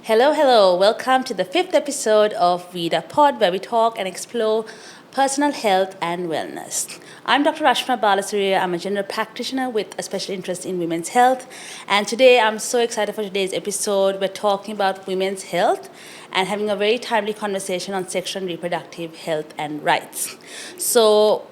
Hello, hello. Welcome to the fifth episode of Vida Pod, where we talk and explore personal health and wellness. I'm Dr. Rashma Balasuriya. I'm a general practitioner with a special interest in women's health. And today I'm so excited for today's episode. We're talking about women's health and having a very timely conversation on sexual and reproductive health and rights. So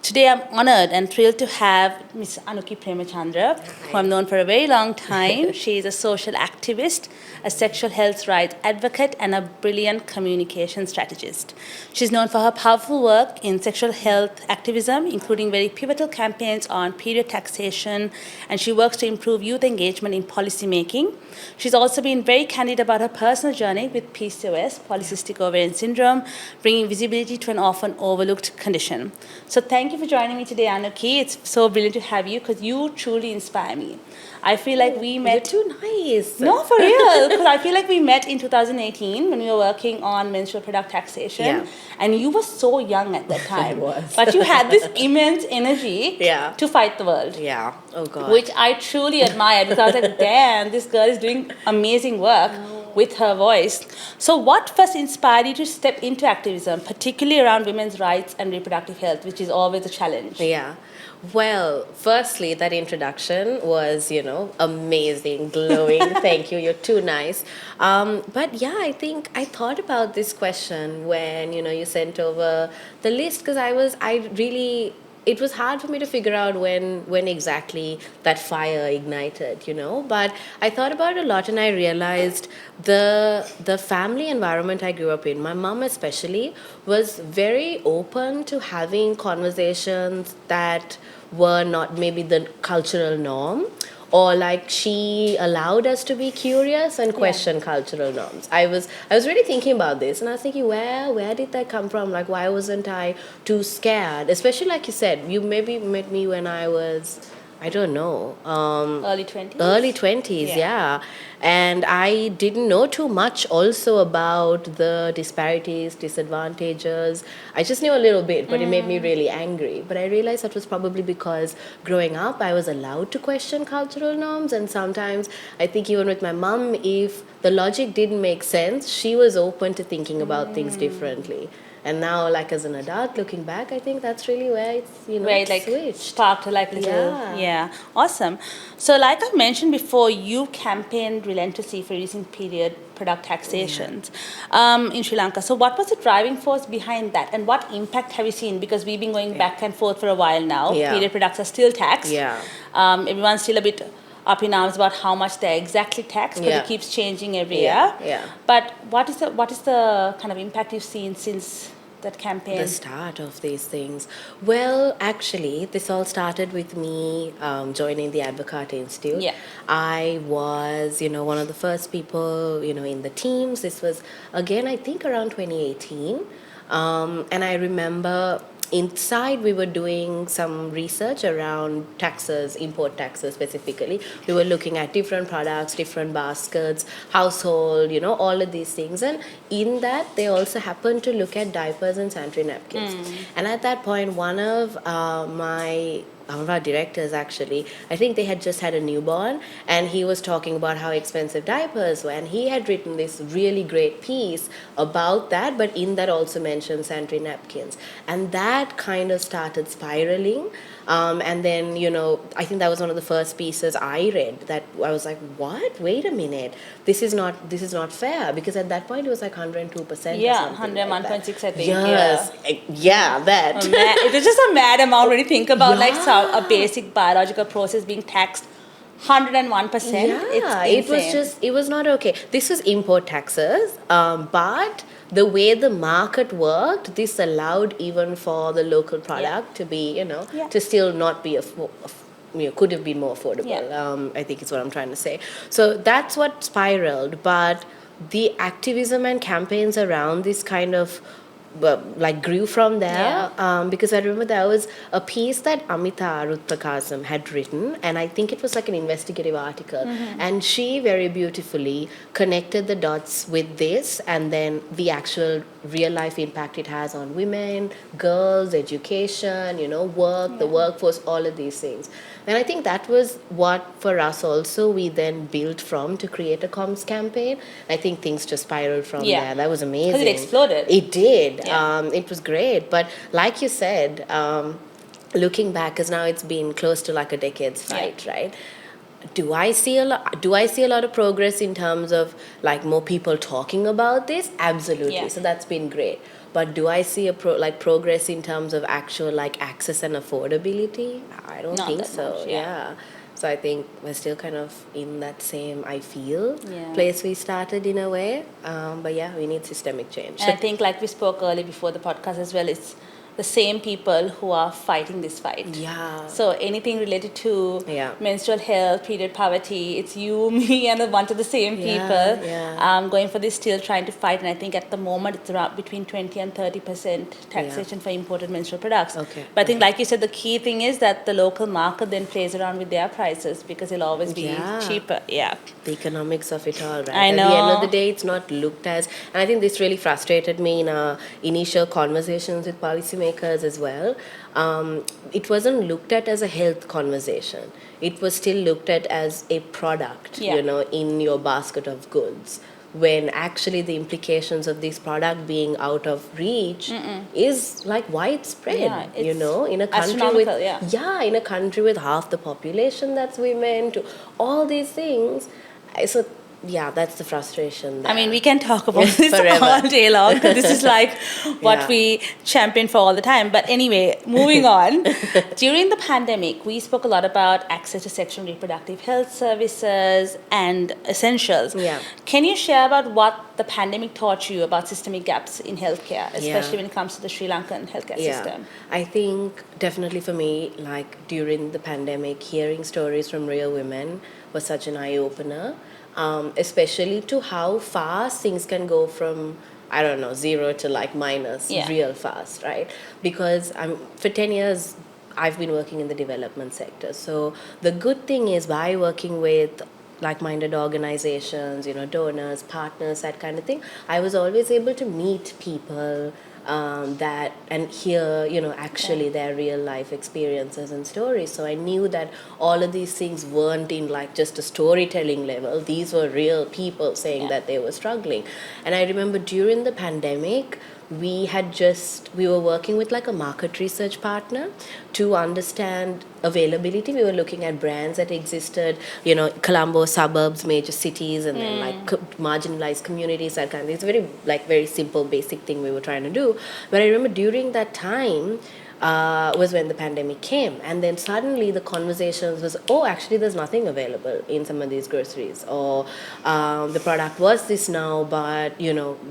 today I'm honored and thrilled to have Ms. Anuki Premachandra, who I've known for a very long time. She is a social activist, a sexual health rights advocate, and a brilliant communication strategist. She's known for her powerful work in sexual health activism, including very pivotal campaigns on period taxation, and she works to improve youth engagement in policy making. She's also been very candid about her personal journey with PCOS, polycystic ovarian syndrome, bringing visibility to an often overlooked condition. So thank you for joining me today, Anuki. It's so brilliant to have you because you truly inspire me. I feel like we met... You're too nice. No, for real. Because I feel like we met in 2018 when we were working on menstrual product taxation. Yeah. And you were so young at that time. I was. But you had this immense energy Yeah. to fight the world. Yeah. Oh, God. Which I truly admired because I was like, damn, this girl is doing amazing work with her voice. So what first inspired you to step into activism, particularly around women's rights and reproductive health, which is always a challenge? Yeah. Well, firstly, that introduction was, amazing, glowing. Thank you. You're too nice. But yeah, I think I thought about this question when, you sent over the list because it was hard for me to figure out when exactly that fire ignited, But I thought about it a lot and I realized the family environment I grew up in, my mom especially, was very open to having conversations that were not maybe the cultural norm, or like she allowed us to be curious and question cultural norms. I was really thinking about this and I was thinking, where did that come from? Like, why wasn't I too scared? Especially like you said, you maybe met me when I was, I don't know. Early 20s? Early 20s, yeah. And I didn't know too much also about the disparities, disadvantages. I just knew a little bit, but it made me really angry. But I realized that was probably because growing up, I was allowed to question cultural norms. And sometimes I think even with my mom, if the logic didn't make sense, she was open to thinking about things differently. And now, like as an adult, looking back, I think that's really where it's, where it like switched. sparked like little, awesome. So like I mentioned before, you campaigned relentlessly for reducing period product taxations in Sri Lanka. So what was the driving force behind that, and what impact have you seen? Because we've been going back and forth for a while now. Period products are still taxed. Everyone's still a bit up in arms about how much they're exactly taxed, because it keeps changing every year. But what is the kind of impact you've seen since that campaign? The start of these things. Well, actually, this all started with me joining the Advocate Institute. I was, one of the first people, in the teams. This was, again, I think around 2018. And I remember inside we were doing some research around taxes, import taxes specifically. We were looking at different products, different baskets, household, all of these things. And in that, they also happened to look at diapers and sanitary napkins. And at that point, one of our directors actually, I think they had just had a newborn, and he was talking about how expensive diapers were, and he had written this really great piece about that, but in that also mentioned sanitary napkins. And that kind of started spiraling. And then, I think that was one of the first pieces I read that I was like, what? Wait a minute. This is not fair, because at that point it was like 102%. Yeah, 101.6, I think. Yes. Yeah, that. It was just a mad amount when you think about a basic biological process being taxed 101%. Yeah, it was not okay. This was import taxes, but the way the market worked, this allowed even for the local product to be, to still not be could have been more affordable. I think is what I'm trying to say. So that's what spiraled. But the activism and campaigns around this kind of like grew from there. Yeah. Because I remember there was a piece that Amita Ruthpakasam had written, and I think it was like an investigative article, and she very beautifully connected the dots with this, and then the actual real life impact it has on women, girls, education, work, the workforce, all of these things. And I think that was what, for us also, we then built from to create a comms campaign. I think things just spiraled from there. That was amazing. Because it exploded. It did. Yeah. It was great. But like you said, looking back, because now it's been close to like a decade's fight, right? Do I see a lot of progress in terms of like more people talking about this? Absolutely. Yeah. So that's been great. But do I see a progress in terms of actual like access and affordability? I don't Not think that so. much, Yeah. So I think we're still kind of in that same, I feel, Yeah. place we started in a way. But yeah, we need systemic change. And I think, like we spoke earlier before the podcast as well, it's the same people who are fighting this fight. Yeah. So anything related to Yeah. menstrual health, period poverty, it's you, me, and a bunch of the same people going for this, still trying to fight. And I think at the moment it's around between 20 and 30% taxation for imported menstrual products. Okay. But I think, like you said, the key thing is that the local market then plays around with their prices because it'll always be cheaper. Yeah. The economics of it all, right? I know. At the end of the day, it's not looked as, and I think this really frustrated me in our initial conversations with policymakers as well. It wasn't looked at as a health conversation. It was still looked at as a product, in your basket of goods. When actually the implications of this product being out of reach is like widespread, in a country with in a country with half the population that's women, to all these things. So that's the frustration there. I mean, we can talk about this all day long because this is like what we champion for all the time. But anyway, moving on. During the pandemic, we spoke a lot about access to sexual and reproductive health services and essentials. Yeah. Can you share about what the pandemic taught you about systemic gaps in healthcare, especially when it comes to the Sri Lankan healthcare system? I think definitely for me, like during the pandemic, hearing stories from real women was such an eye-opener. Especially to how fast things can go from, I don't know, 0 to like minus real fast, right? Because for 10 years, I've been working in the development sector. So the good thing is, by working with like-minded organizations, donors, partners, that kind of thing, I was always able to meet people that and hear, actually their real life experiences and stories. So I knew that all of these things weren't in like just a storytelling level. These were real people saying that they were struggling. And I remember during the pandemic, we were working with like a market research partner to understand availability. We were looking at brands that existed, Colombo, suburbs, major cities, and then like marginalized communities, that kind of thing. It's very simple, basic thing we were trying to do. But I remember during that time, was when the pandemic came, and then suddenly the conversations was, actually there's nothing available in some of these groceries, or the product was this now, but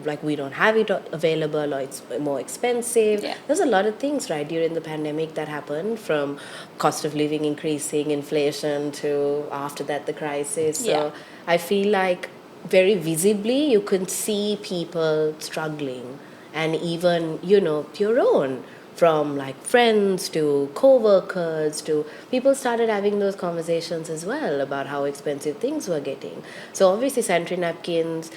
like we don't have it available, or it's more expensive. There's a lot of things, right, during the pandemic that happened, from cost of living increasing, inflation, to after that the crisis. So I feel like very visibly you can see people struggling, and even your own, from like friends to co-workers to people started having those conversations as well about how expensive things were getting. So obviously sanitary napkins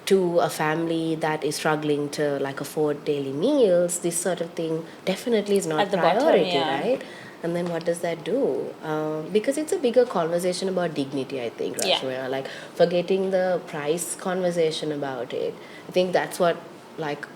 to a family that is struggling to like afford daily meals, this sort of thing definitely is not at the priority, bottom, right? And then what does that do? Because it's a bigger conversation about dignity, I think, Rashmira. Like forgetting the price conversation about it. I think that's what like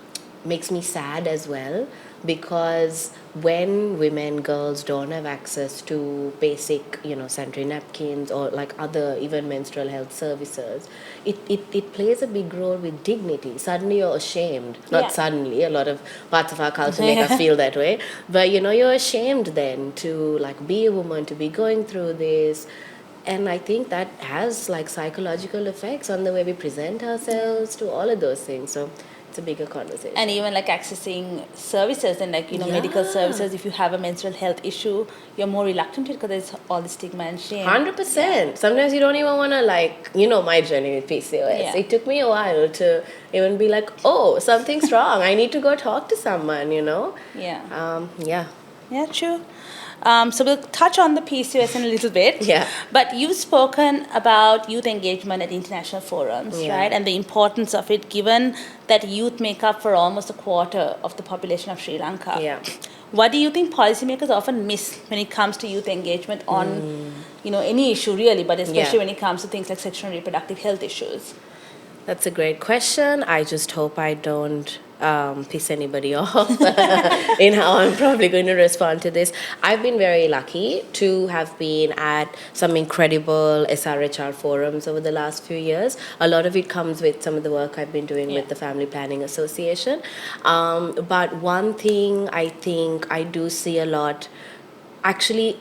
makes me sad as well, because when women, girls don't have access to basic, sanitary napkins or like other even menstrual health services, it plays a big role with dignity. Suddenly you're ashamed. Not suddenly, a lot of parts of our culture make us feel that way. But you're ashamed then to like be a woman, to be going through this. And I think that has like psychological effects on the way we present ourselves, to all of those things. So it's a bigger conversation. And even like accessing services and like, medical services, if you have a menstrual health issue, you're more reluctant to it because there's all the stigma and shame. 100%. Sometimes you don't even want to like, my journey with PCOS. Yeah. It took me a while to even be like, oh, something's wrong. I need to go talk to someone, Yeah. Yeah, true. So we'll touch on the PCOS in a little bit. Yeah. But you've spoken about youth engagement at international forums, Yeah. right? And the importance of it, given that youth make up for almost a quarter of the population of Sri Lanka. Yeah. What do you think policymakers often miss when it comes to youth engagement on, any issue really, but especially when it comes to things like sexual and reproductive health issues? That's a great question. I just hope I don't piss anybody off in how I'm probably going to respond to this. I've been very lucky to have been at some incredible SRHR forums over the last few years. A lot of it comes with some of the work I've been doing with the Family Planning Association. But one thing I think I do see a lot, actually,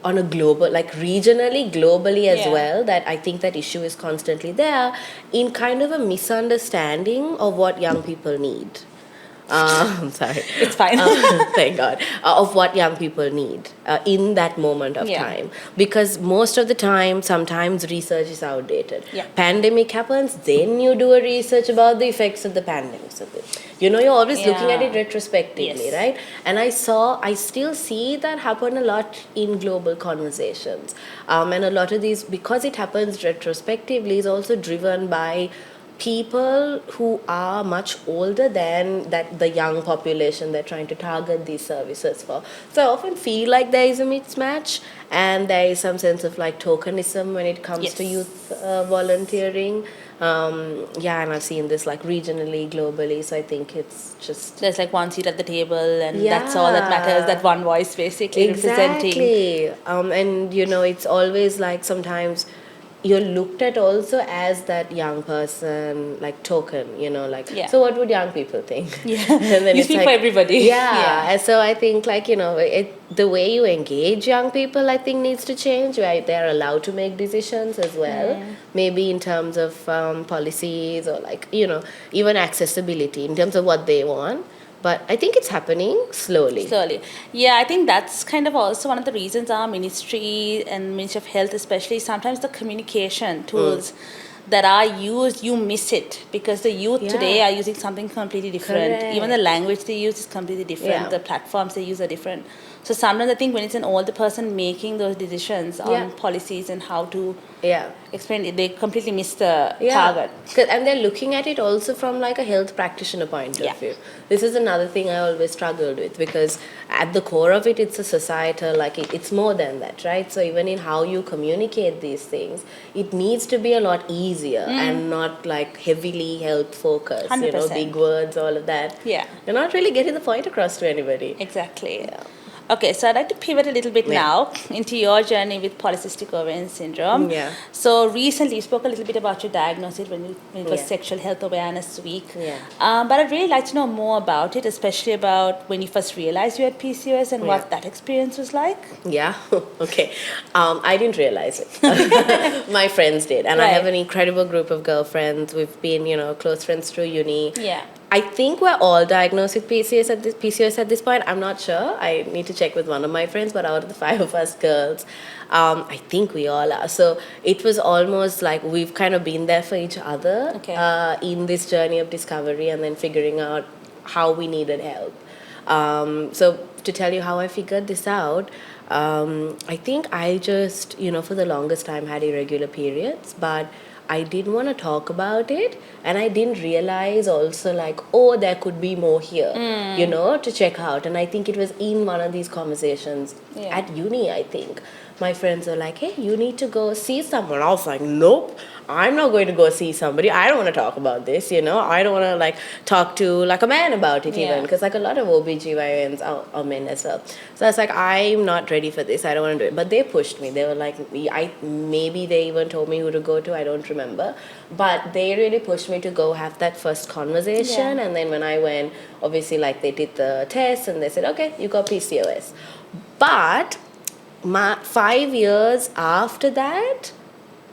on a global, like regionally, globally as well, that I think that issue is constantly there in kind of a misunderstanding of what young people need. I'm sorry. It's fine. Thank God. Of what young people need in that moment of time. Because most of the time, sometimes research is outdated. Yeah. Pandemic happens, then you do a research about the effects of the pandemic. So, you're always looking at it retrospectively, right? And I still see that happen a lot in global conversations. And a lot of these, because it happens retrospectively, is also driven by people who are much older than the young population they're trying to target these services for. So I often feel like there is a mismatch, and there is some sense of like tokenism when it comes to youth volunteering. And I've seen this like regionally, globally, so I think it's just... There's like one seat at the table, and that's all that matters, that one voice basically representing. And it's always like sometimes you're looked at also as that young person, like token, so what would young people think? Yeah, and then you speak for everybody. Yeah, so I think like, the way you engage young people, I think needs to change, right? They're allowed to make decisions as well, maybe in terms of policies or like, even accessibility in terms of what they want. But I think it's happening slowly. Yeah, I think that's kind of also one of the reasons our ministry and Ministry of Health especially, sometimes the communication tools that are used, you miss it because the youth today are using something completely different. Correct. Even the language they use is completely different. The platforms they use are different. So sometimes I think when it's an older person making those decisions on policies and how to explain it, they completely miss the target. And they're looking at it also from like a health practitioner point of view. This is another thing I always struggled with, because at the core of it, it's a societal, like it's more than that, right? So even in how you communicate these things, it needs to be a lot easier and not like heavily health focused, 100%. Big words, all of that. You're not really getting the point across to anybody. Exactly. Okay, so I'd like to pivot a little bit now into your journey with polycystic ovarian syndrome. So recently you spoke a little bit about your diagnosis when it was Sexual Health Awareness Week. But I'd really like to know more about it, especially about when you first realized you had PCOS and what that experience was like. Okay. I didn't realize it. My friends did. And I have an incredible group of girlfriends. We've been, close friends through uni. I think we're all diagnosed with PCOS at this point. I'm not sure. I need to check with one of my friends, but out of the 5 of us girls, I think we all are. So it was almost like we've kind of been there for each other in this journey of discovery and then figuring out how we needed help. So to tell you how I figured this out, I think I just, for the longest time had irregular periods, but I didn't want to talk about it, and I didn't realize also like, oh, there could be more here, to check out. And I think it was in one of these conversations at uni, I think. My friends were like, hey, you need to go see someone. I was like, nope, I'm not going to go see somebody. I don't want to talk about this, I don't want to like talk to like a man about it even, because like a lot of OBGYNs are men as well. So I was like, I'm not ready for this. I don't want to do it. But they pushed me. They were like, maybe they even told me who to go to. I don't remember. But they really pushed me to go have that first conversation. And then when I went, obviously like they did the test and they said, okay, you got PCOS. But 5 years after that,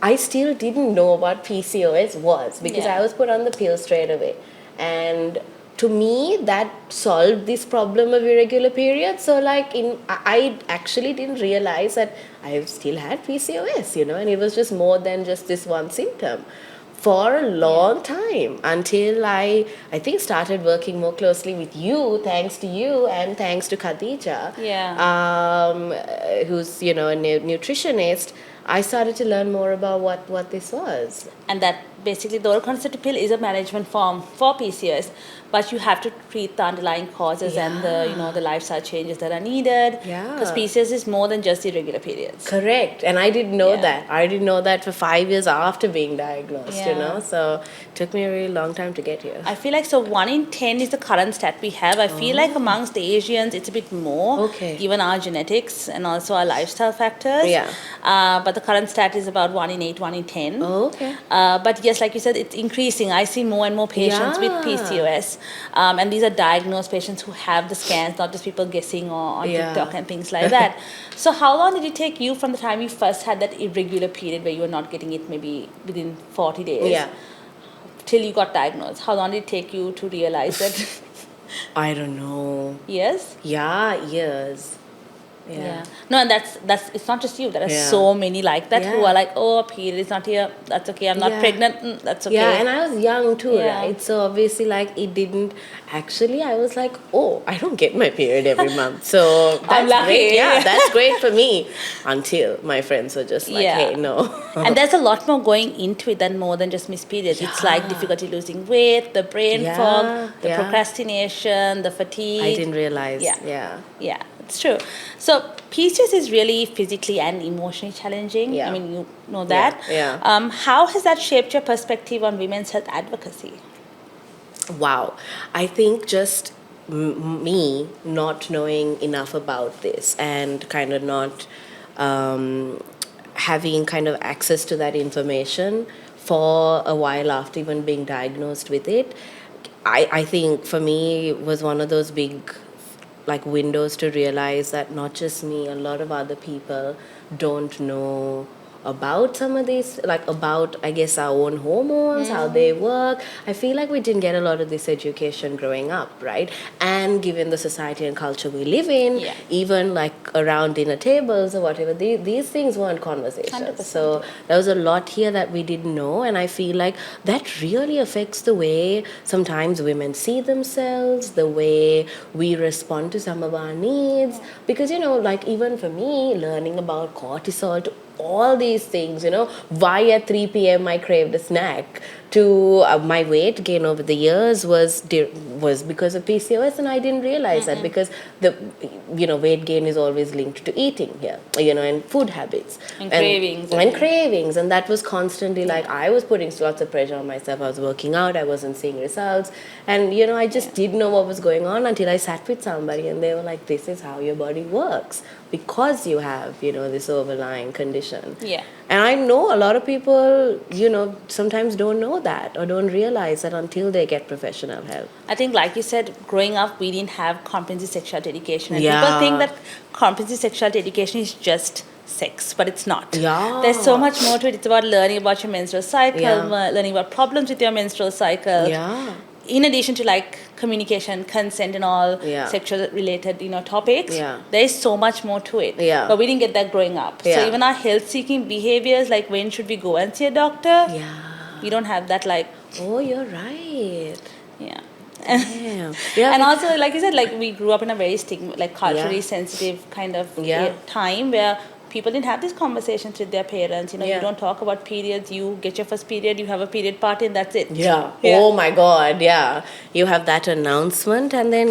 I still didn't know what PCOS was, because I was put on the pill straight away. And to me, that solved this problem of irregular periods. So like I actually didn't realize that I still had PCOS, and it was just more than just this one symptom for a long time, until I think started working more closely with you, thanks to you and thanks to Khadija, who's a nutritionist. I started to learn more about what this was. And that basically the oral contraceptive pill is a management form for PCOS, but you have to treat the underlying causes and the lifestyle changes that are needed. Yeah. Because PCOS is more than just irregular periods. Correct. And I didn't know that. I didn't know that for 5 years after being diagnosed, So it took me a really long time to get here. I feel like 1 in 10 is the current stat we have. I feel like amongst the Asians it's a bit more, given our genetics and also our lifestyle factors. But the current stat is about 1 in 8, 1 in 10. But yes, like you said, it's increasing. I see more and more patients with PCOS. And these are diagnosed patients who have the scans, not just people guessing on TikTok and things like that. So how long did it take you from the time you first had that irregular period where you were not getting it maybe within 40 days till you got diagnosed? How long did it take you to realize that? I don't know. Years? Yeah, years. Yeah. No, and that's it's not just you. There are so many like that who are like, oh, period is not here. That's okay. I'm not pregnant. That's okay. Yeah, and I was young too, right? So obviously, like, it didn't. Actually, I was like, oh, I don't get my period every month. So that's great. Yeah, that's great for me. Until my friends were just like, hey, no. And there's a lot more going into it than more than just missed periods. It's like difficulty losing weight, the brain fog, the procrastination, the fatigue. I didn't realize. Yeah, it's true. So PCOS is really physically and emotionally challenging. I mean, you know that. How has that shaped your perspective on women's health advocacy? Wow. I think just me not knowing enough about this and kind of not having kind of access to that information for a while after even being diagnosed with it, I think for me was one of those big like windows to realize that not just me, a lot of other people don't know about some of these, like about, I guess, our own hormones, how they work. I feel like we didn't get a lot of this education growing up, right? And given the society and culture we live in, even like around dinner tables or whatever, these things weren't conversations. 100%. So there was a lot here that we didn't know, and I feel like that really affects the way sometimes women see themselves, the way we respond to some of our needs. Because, like even for me, learning about cortisol, to all these things, why at 3 p.m. I craved a snack, to my weight gain over the years was because of PCOS, and I didn't realize that, because the weight gain is always linked to eating here, and food habits and cravings and that was constantly like I was putting lots of pressure on myself. I was working out, I wasn't seeing results, and I just didn't know what was going on until I sat with somebody and they were like, this is how your body works because you have this overlying condition. And I know a lot of people sometimes don't know that or don't realize that until they get professional help. I think, like you said, growing up we didn't have comprehensive sexuality education, and people think that comprehensive sexuality education is just sex, but it's not. There's so much more to it. It's about learning about your menstrual cycle, learning about problems with your menstrual cycle, in addition to like communication, consent and all sexual related topics. There is so much more to it, but we didn't get that growing up. So even our health seeking behaviors, like when should we go and see a doctor, we don't have that, like, oh, you're right. And also, like you said, like we grew up in a very stigma, like culturally sensitive kind of time where people didn't have these conversations with their parents. You don't talk about periods. You get your first period, you have a period party, and that's it. Oh my God, you have that announcement, and then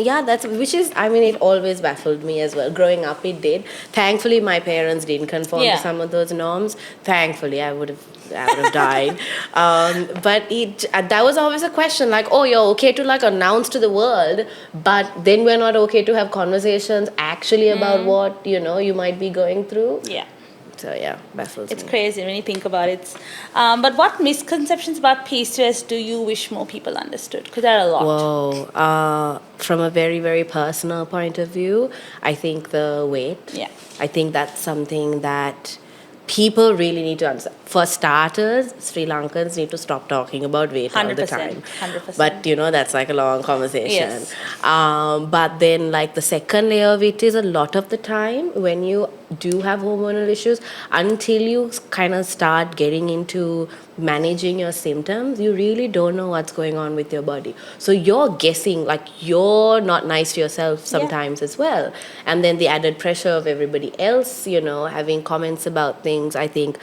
which is, I mean, it always baffled me as well. Growing up, it did. Thankfully, my parents didn't conform to some of those norms. Thankfully, I would have died. But that was always a question, like, oh, you're okay to like announce to the world, but then we're not okay to have conversations actually about what you might be going through. So baffles it's me. Crazy when you think about it. But what misconceptions about PCOS do you wish more people understood? Because there are a lot. Whoa. From a very, very personal point of view, I think the weight. I think that's something that people really need to understand. For starters, Sri Lankans need to stop talking about weight all the 100%, time. 100%. But that's like a long conversation. Yes. But then, like, the second layer of it is a lot of the time when you do have hormonal issues, until you kind of start getting into managing your symptoms, you really don't know what's going on with your body. So you're guessing, like, you're not nice to yourself sometimes as well. And then the added pressure of everybody else, having comments about things. I think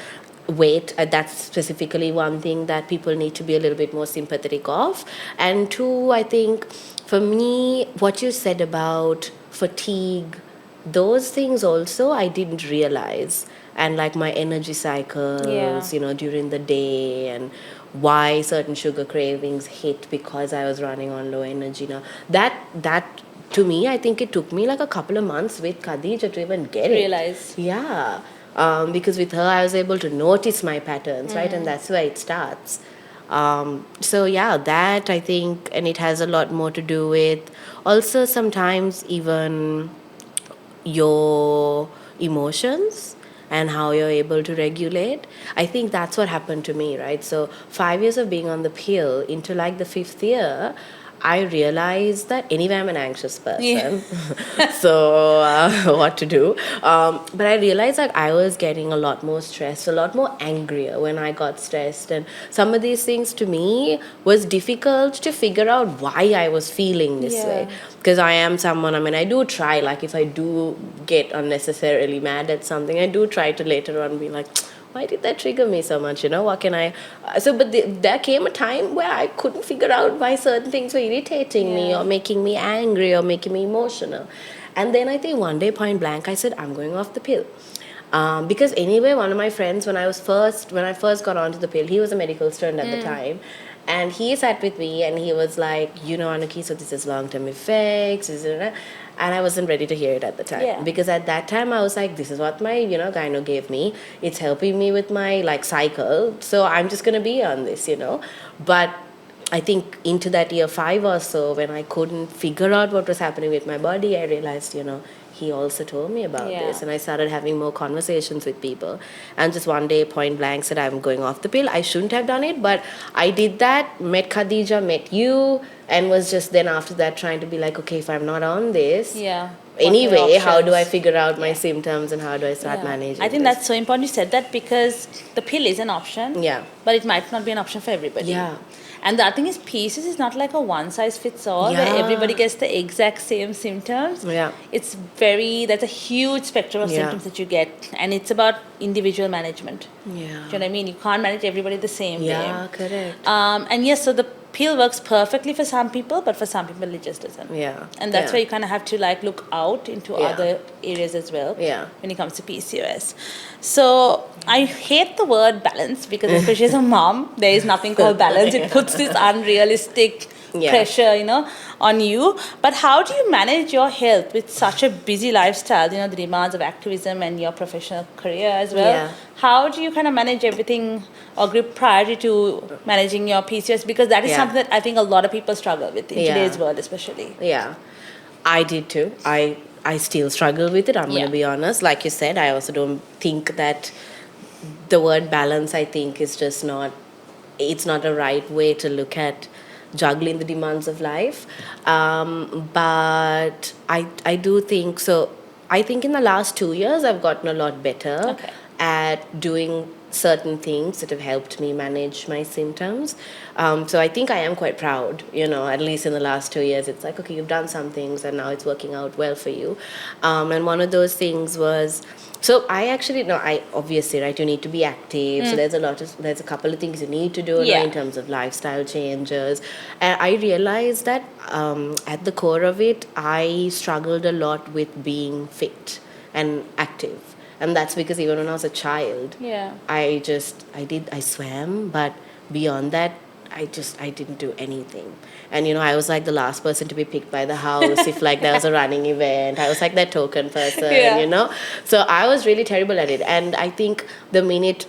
weight, that's specifically one thing that people need to be a little bit more sympathetic of. And two, I think for me, what you said about fatigue, those things also I didn't realize. And like my energy cycles, during the day, and why certain sugar cravings hit because I was running on low energy. Now that to me, I think it took me like a couple of months with Khadija to even get Realize. it. Yeah. Because with her, I was able to notice my patterns, right? And that's where it starts. So yeah, that I think, and it has a lot more to do with also sometimes even your emotions and how you're able to regulate. I think that's what happened to me, right? So 5 years of being on the pill, into like the 5th year, I realized that anyway I'm an anxious person. So what to do? But I realized like I was getting a lot more stressed, a lot more angrier when I got stressed. And some of these things to me was difficult to figure out why I was feeling this way. Because I am someone, I do try, like if I do get unnecessarily mad at something, I do try to later on be like, why did that trigger me so much? What can I... there came a time where I couldn't figure out why certain things were irritating me or making me angry or making me emotional. And then I think one day, point blank, I said, I'm going off the pill. Because anyway, one of my friends, when I first got onto the pill, he was a medical student at the time. And he sat with me and he was like, Anuki, so this is long-term effects. And I wasn't ready to hear it at the time. Yeah. Because at that time I was like, this is what my, gyno gave me. It's helping me with my like cycle. So I'm just going to be on this, But I think into that year 5 or so, when I couldn't figure out what was happening with my body, I realized, he also told me about this. And I started having more conversations with people. And just one day, point blank, said, I'm going off the pill. I shouldn't have done it, but I did that, met Khadija, met you, and was just then after that trying to be like, okay, if I'm not on this, anyway, how do I figure out my symptoms and how do I start managing I think this? that's so important you said that, because the pill is an option, but it might not be an option for everybody. And the other thing is, PCOS is not like a one-size-fits-all where everybody gets the exact same symptoms. It's that's a huge spectrum of symptoms that you get, and it's about individual management. Do you know what I mean? You can't manage everybody the same way. Yeah, correct. And yes, so the pill works perfectly for some people, but for some people it just doesn't. And that's why you kind of have to like look out into other areas as well when it comes to PCOS. So I hate the word balance, because especially as a mom, there is nothing called balance. It puts this unrealistic pressure, on you. But how do you manage your health with such a busy lifestyle, the demands of activism and your professional career as well? How do you kind of manage everything or give priority to managing your PCOS? Because that is something that I think a lot of people struggle with in today's world, especially. I did too. I still struggle with it, I'm going to be honest. Like you said, I also don't think that the word balance, I think, is just not... It's not a right way to look at juggling the demands of life. But I do think... So I think in the last 2 years, I've gotten a lot better at doing certain things that have helped me manage my symptoms. So I think I am quite proud, at least in the last 2 years. It's like, okay, you've done some things and now it's working out well for you. And one of those things was... So I actually... No, I obviously, right, you need to be active. So there's a couple of things you need to do in terms of lifestyle changes. And I realized that at the core of it, I struggled a lot with being fit and active. And that's because even when I was a child, I swam, but beyond that, I didn't do anything. And, I was like the last person to be picked by the house if like there was a running event. I was like that token person, So I was really terrible at it. And I think the minute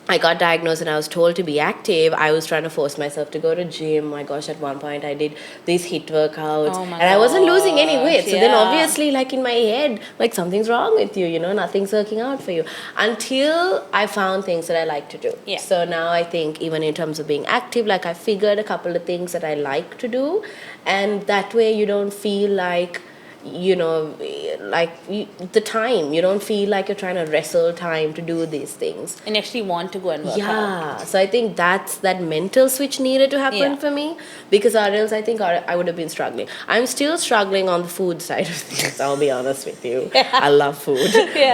I got diagnosed and I was told to be active, I was trying to force myself to go to gym. My gosh, at one point I did these HIIT workouts and I wasn't losing any weight. So then obviously, like in my head, like something's wrong with you, nothing's working out for you. Until I found things that I like to do. Yeah. So now I think even in terms of being active, like I figured a couple of things that I like to do, and that way you don't feel like, the time, you don't feel like you're trying to wrestle time to do these things and actually want to go and work out. So I think that's that mental switch needed to happen for me, because or else I think I would have been struggling. I'm still struggling on the food side of things, I'll be honest with you. I love food.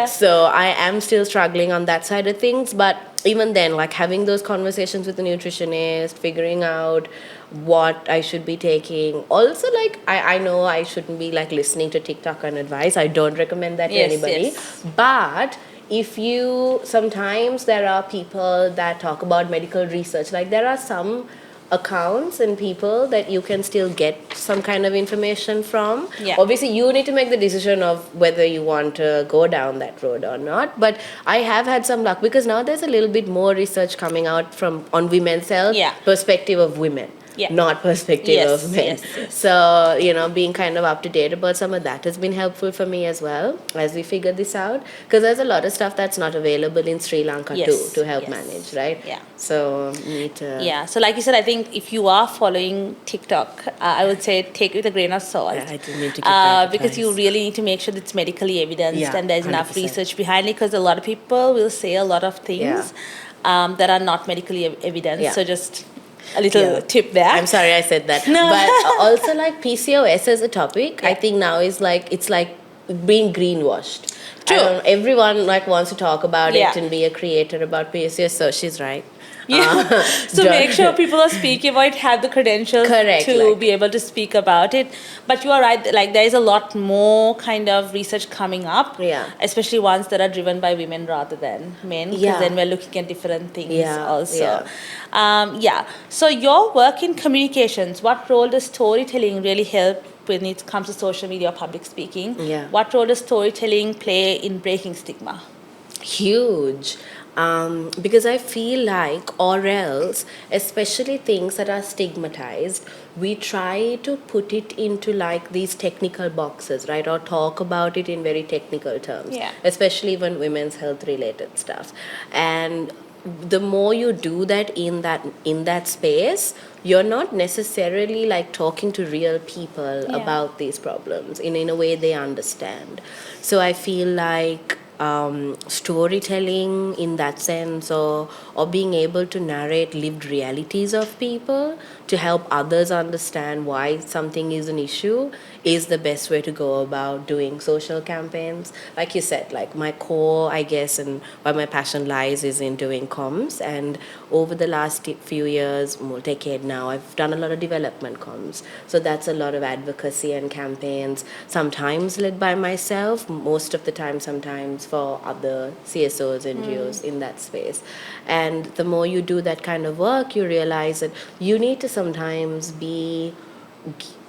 So I am still struggling on that side of things, but even then, like having those conversations with the nutritionist, figuring out what I should be taking. Also, like, I know I shouldn't be like listening to TikTok and advice. I don't recommend that to anybody. But if you, sometimes there are people that talk about medical research. Like there are some accounts and people that you can still get some kind of information from. Obviously you need to make the decision of whether you want to go down that road or not, but I have had some luck because now there's a little bit more research coming out from on women's health perspective of women, not perspective of men. So being kind of up to date about some of that has been helpful for me as well as we figure this out, because there's a lot of stuff that's not available in Sri Lanka too to help manage, right? So need to so like you said, I think if you are following TikTok, I would say take it with a grain of salt. I do need to keep that because you really need to make sure that it's medically evidenced and there's 100%. Enough research behind it, because a lot of people will say a lot of things that are not medically evidenced. So just a little tip there. I'm sorry I said that. No. But also like PCOS as a topic, I think now is like, it's like being greenwashed. True. Everyone like wants to talk about it and be a creator about PCOS, so she's right. So make sure people are speaking about it, have the credentials to be able to speak about it. But you are right, like there is a lot more kind of research coming up, especially ones that are driven by women rather than men, because then we're looking at different things also. So your work in communications, what role does storytelling really help when it comes to social media or public speaking? What role does storytelling play in breaking stigma? Huge. Because I feel like, or else, especially things that are stigmatized, we try to put it into like these technical boxes, right? Or talk about it in very technical terms, especially when women's health related stuff. And the more you do that in that space, you're not necessarily like talking to real people about these problems in a way they understand. So I feel like storytelling in that sense, or being able to narrate lived realities of people to help others understand why something is an issue, is the best way to go about doing social campaigns. Like you said, like my core, I guess, and where my passion lies is in doing comms. And over the last few years, more decade now, I've done a lot of development comms. So that's a lot of advocacy and campaigns, sometimes led by myself, most of the time sometimes for other CSOs, NGOs in that space. And the more you do that kind of work, you realize that you need to sometimes be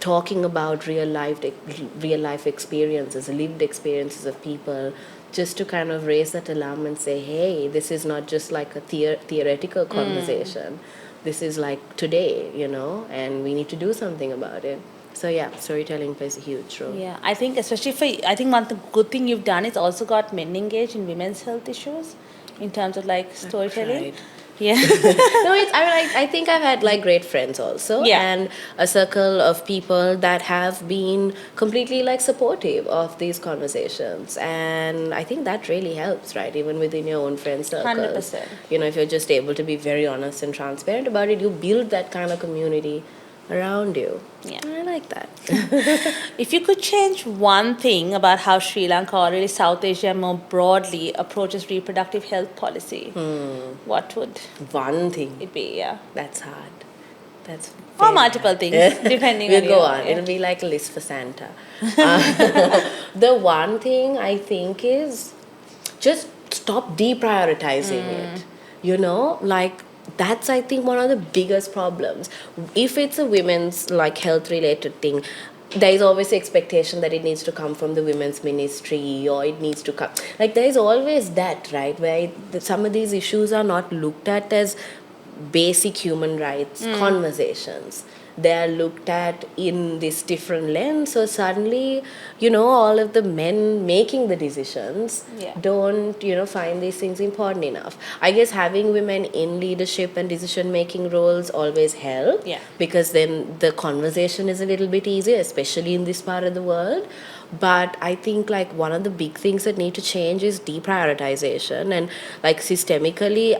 talking about real life experiences, lived experiences of people, just to kind of raise that alarm and say, hey, this is not just like a theoretical conversation. This is like today, and we need to do something about it. So storytelling plays a huge role. Yeah, I think especially one good thing you've done is also got men engaged in women's health issues in terms of like storytelling. I think I've had like great friends also, and a circle of people that have been completely like supportive of these conversations, and I think that really helps, right? Even within your own friend circles, 100%. If you're just able to be very honest and transparent about it, you build that kind of community around you. I like that. If you could change one thing about how Sri Lanka, or really South Asia more broadly, approaches reproductive health policy, what would one thing it be? That's hard. That's or multiple things, depending we'll go on. It'll be like a list for Santa. The one thing I think is just stop deprioritizing it. Like that's, I think, one of the biggest problems. If it's a women's like health related thing, there is always the expectation that it needs to come from the women's ministry, or it needs to come, like there is always that, right, where some of these issues are not looked at as basic human rights conversations. They are looked at in this different lens. So suddenly, all of the men making the decisions don't, find these things important enough. I guess having women in leadership and decision making roles always help, because then the conversation is a little bit easier, especially in this part of the world. But I think like one of the big things that need to change is deprioritization, and like systemically,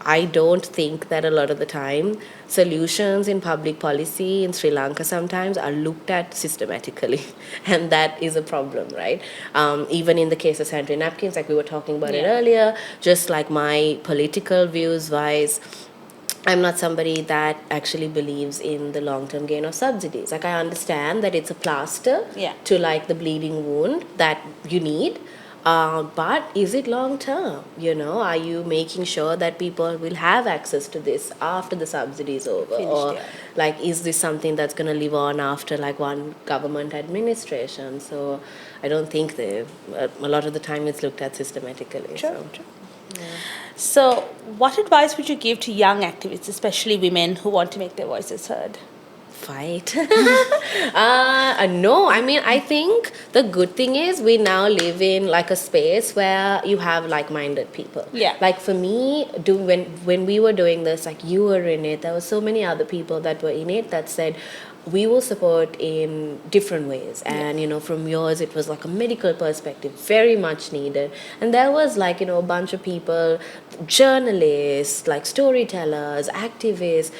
I don't think that a lot of the time solutions in public policy in Sri Lanka sometimes are looked at systematically, and that is a problem, right? Even in the case of sanitary napkins, like we were talking about it earlier, just like my political views wise, I'm not somebody that actually believes in the long-term gain of subsidies. Like I understand that it's a plaster to like the bleeding wound that you need. But is it long term? Are you making sure that people will have access to this after the subsidy is over? Like, is this something that's going to live on after like one government administration? So I don't think a lot of the time it's looked at systematically. True. So what advice would you give to young activists, especially women who want to make their voices heard? Fight. No, I mean, I think the good thing is we now live in like a space where you have like-minded people. Like for me, when we were doing this, like you were in it, there were so many other people that were in it that said, we will support in different ways. And, from yours, it was like a medical perspective, very much needed. And there was like, a bunch of people, journalists, like storytellers, activists.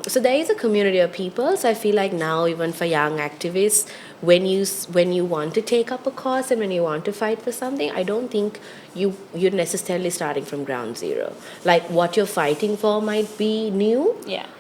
So there is a community of people. So I feel like now, even for young activists, when you want to take up a cause and when you want to fight for something, I don't think you're necessarily starting from ground zero. Like what you're fighting for might be new,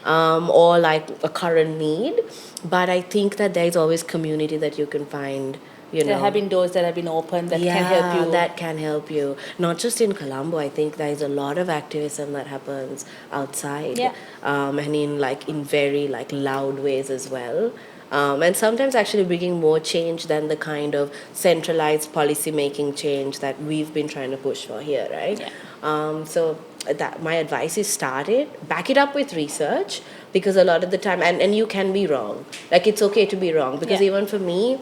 or like a current need, but I think that there's always community that you can find. There have been doors that have been opened that can help you. That can help you. Not just in Colombo, I think there's a lot of activism that happens outside, and in very like loud ways as well. And sometimes actually bringing more change than the kind of centralized policy making change that we've been trying to push for here, right? So that my advice is back it up with research, because a lot of the time, and you can be wrong. Like it's okay to be wrong, because even for me,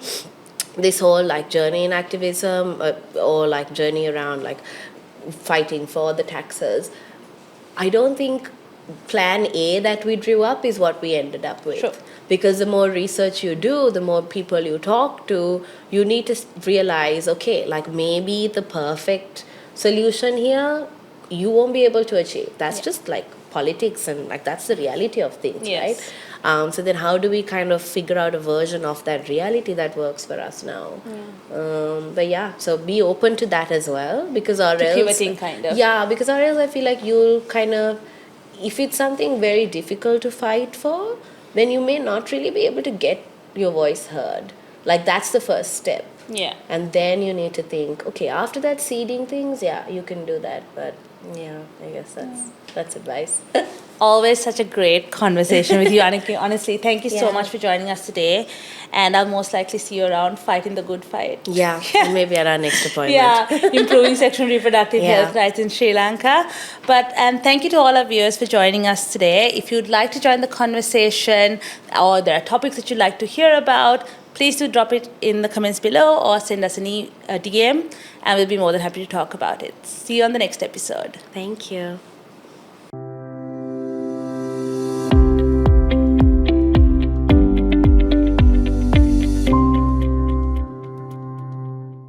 this whole like journey in activism or like journey around like fighting for the taxes, I don't think plan A that we drew up is what we ended up with. Sure. Because the more research you do, the more people you talk to, you need to realize, okay, like maybe the perfect solution here, you won't be able to achieve. That's just like politics, and like that's the reality of things, right? So then how do we kind of figure out a version of that reality that works for us now? But so be open to that as well, because or else pivoting kind of. Because or else I feel like you'll kind of, if it's something very difficult to fight for, then you may not really be able to get your voice heard. Like that's the first step. And then you need to think, okay, after that seeding things, you can do that. But I guess that's advice. Always such a great conversation with you, Aniki. Honestly, thank you so much for joining us today. And I'll most likely see you around fighting the good fight. And maybe at our next appointment. Improving sexual and reproductive health rights in Sri Lanka. And thank you to all our viewers for joining us today. If you'd like to join the conversation, or there are topics that you'd like to hear about, please do drop it in the comments below or send us a DM, and we'll be more than happy to talk about it. See you on the next episode. Thank you.